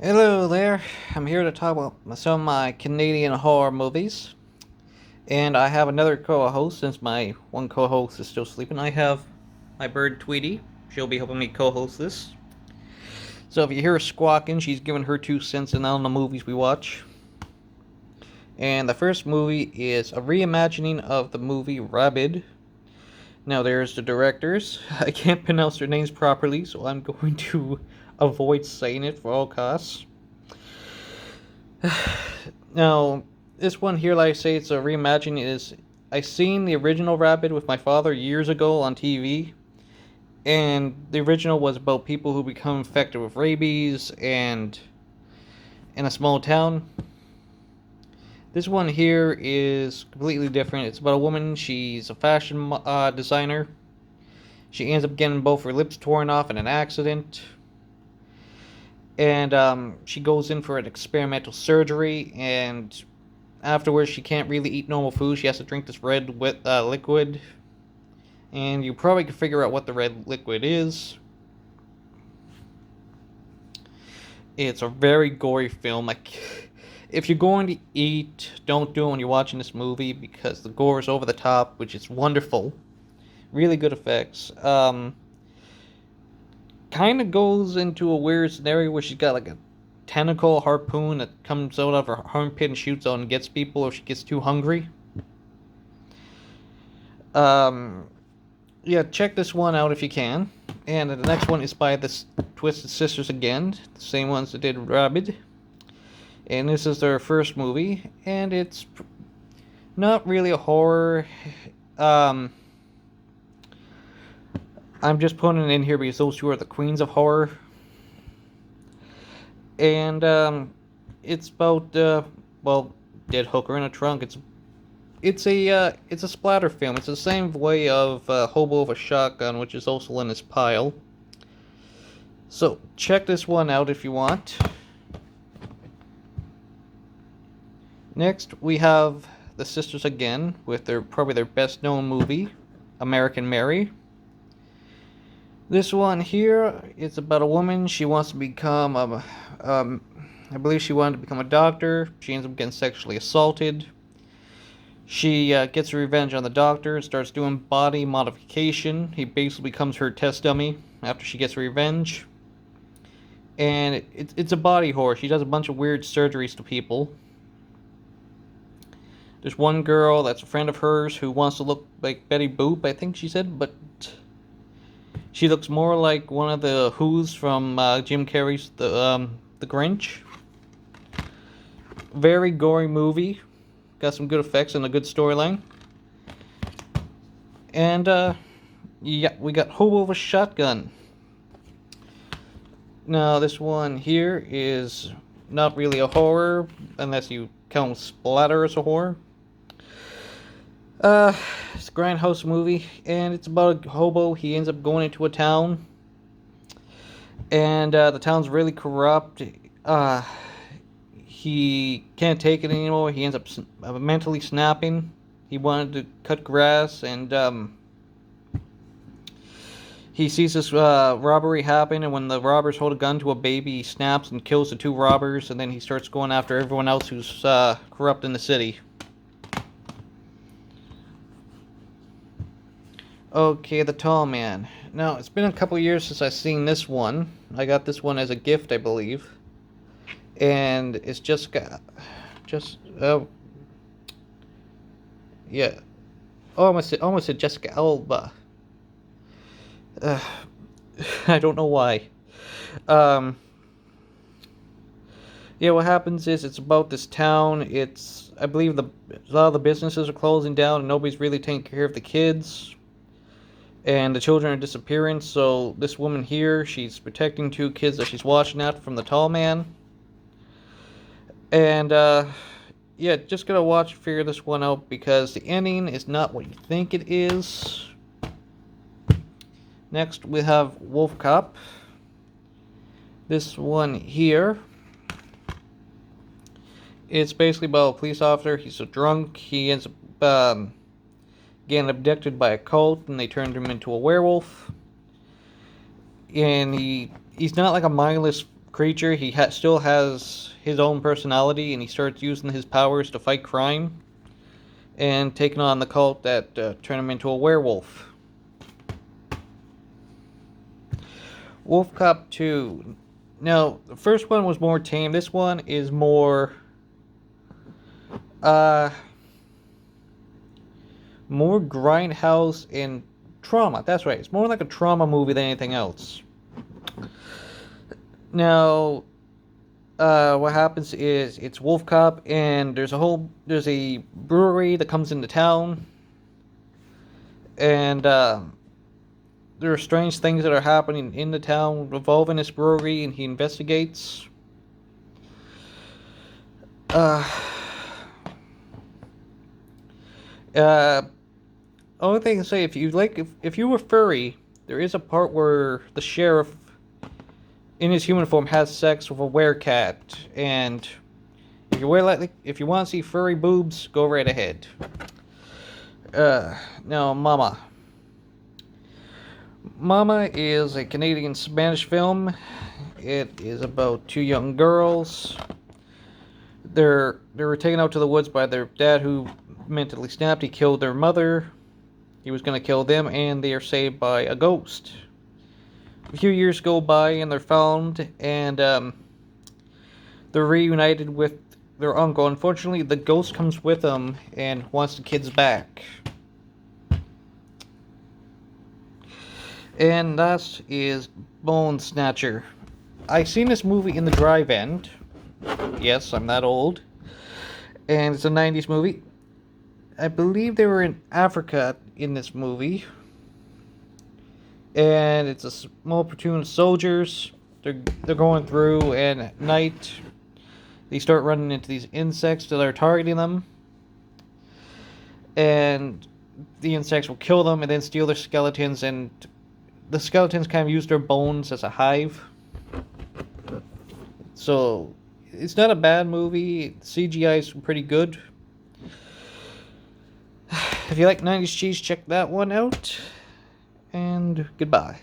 Hello there. I'm here to talk about some of my Canadian horror movies. And I have another co host since my one co host is still sleeping. I have my bird Tweety. She'll be helping me co host this. So if you hear her squawking, she's giving her 2 cents in on the movies we watch. And the first movie is a reimagining of the movie Rabid. Now there's the directors. I can't pronounce their names properly, so I'm going to avoid saying it for all costs. Now, this one here, like I say, it's a reimagining. I seen the original Rabid with my father years ago on TV, and the original was about people who become infected with rabies and in a small town. This one here is completely different. It's about a woman. She's a fashion designer. She ends up getting both her lips torn off in an accident. And she goes in for an experimental surgery, and afterwards she can't really eat normal food. She has to drink this red liquid, and you probably can figure out what the red liquid is. It's a very gory film. Like, if you're going to eat, don't do it when you're watching this movie because the gore is over the top, which is wonderful. Really good effects. Kind of goes into a weird scenario where she's got like a tentacle harpoon that comes out of her armpit and shoots out and gets people if she gets too hungry. Um, yeah, check this one out if you can. And the next one is by the Twisted Sisters again, the same ones that did Rabid. And this is their first movie, and it's not really a horror. Um, I'm just putting it in here because those two are the queens of horror. And it's about dead hooker in a trunk. It's a splatter film. It's the same way of Hobo with a Shotgun, which is also in this pile. So check this one out if you want. Next we have the sisters again with probably their best known movie, American Mary. This one here, it's about a woman. She wants to become I believe she wanted to become a doctor. She ends up getting sexually assaulted. She gets revenge on the doctor and starts doing body modification. He basically becomes her test dummy after she gets revenge. And it's a body horror. She does a bunch of weird surgeries to people. There's one girl that's a friend of hers who wants to look like Betty Boop, I think she said, but she looks more like one of the Who's from Jim Carrey's The Grinch. Very gory movie. Got some good effects and a good storyline. And yeah, we got Hobo with a Shotgun. Now this one here is not really a horror unless you count splatter as a horror. It's a grindhouse movie, and it's about a hobo. He ends up going into a town, and the town's really corrupt. He can't take it anymore. He ends up mentally snapping. He wanted to cut grass, and he sees this robbery happen, and when the robbers hold a gun to a baby, he snaps and kills the two robbers, and then he starts going after everyone else who's corrupt in the city. Okay, The Tall Man. Now, it's been a couple years since I've seen this one. I got this one as a gift, I believe. And it's yeah. Almost said Jessica Alba. I don't know why. Um, yeah, what happens is it's about this town. I believe a lot of the businesses are closing down and nobody's really taking care of the kids. And the children are disappearing, so this woman here, she's protecting two kids that she's watching out from the tall man. And, yeah, just gotta figure this one out, because the ending is not what you think it is. Next, we have Wolf Cop. This one here, it's basically about a police officer. He's so drunk, he ends up, getting abducted by a cult, and they turned him into a werewolf. And he's not like a mindless creature. He still has his own personality, and he starts using his powers to fight crime and taking on the cult that turned him into a werewolf. Wolf Cop 2. Now, the first one was more tame. This one is more more grindhouse and trauma. That's right. It's more like a trauma movie than anything else. Now, what happens is it's Wolf Cop, and there's a brewery that comes into town, and there are strange things that are happening in the town involving this brewery, and he investigates. Only thing I can say, if you were furry, there is a part where the sheriff, in his human form, has sex with a werecat, and if you want to see furry boobs, go right ahead. Now, Mama. Mama is a Canadian Spanish film. It is about two young girls. They were taken out to the woods by their dad, who mentally snapped. He killed their mother. He was going to kill them, and they are saved by a ghost. A few years go by, and they're found, and they're reunited with their uncle. Unfortunately, the ghost comes with them and wants the kids back. And that is Bone Snatcher. I seen this movie in the drive-in. Yes, I'm that old. And it's a 90s movie. I believe they were in Africa in this movie. And it's a small platoon of soldiers. They're going through, and at night they start running into these insects that are targeting them. And the insects will kill them and then steal their skeletons, and the skeletons kind of use their bones as a hive. So it's not a bad movie. CGI is pretty good. If you like 90s cheese, check that one out. And goodbye.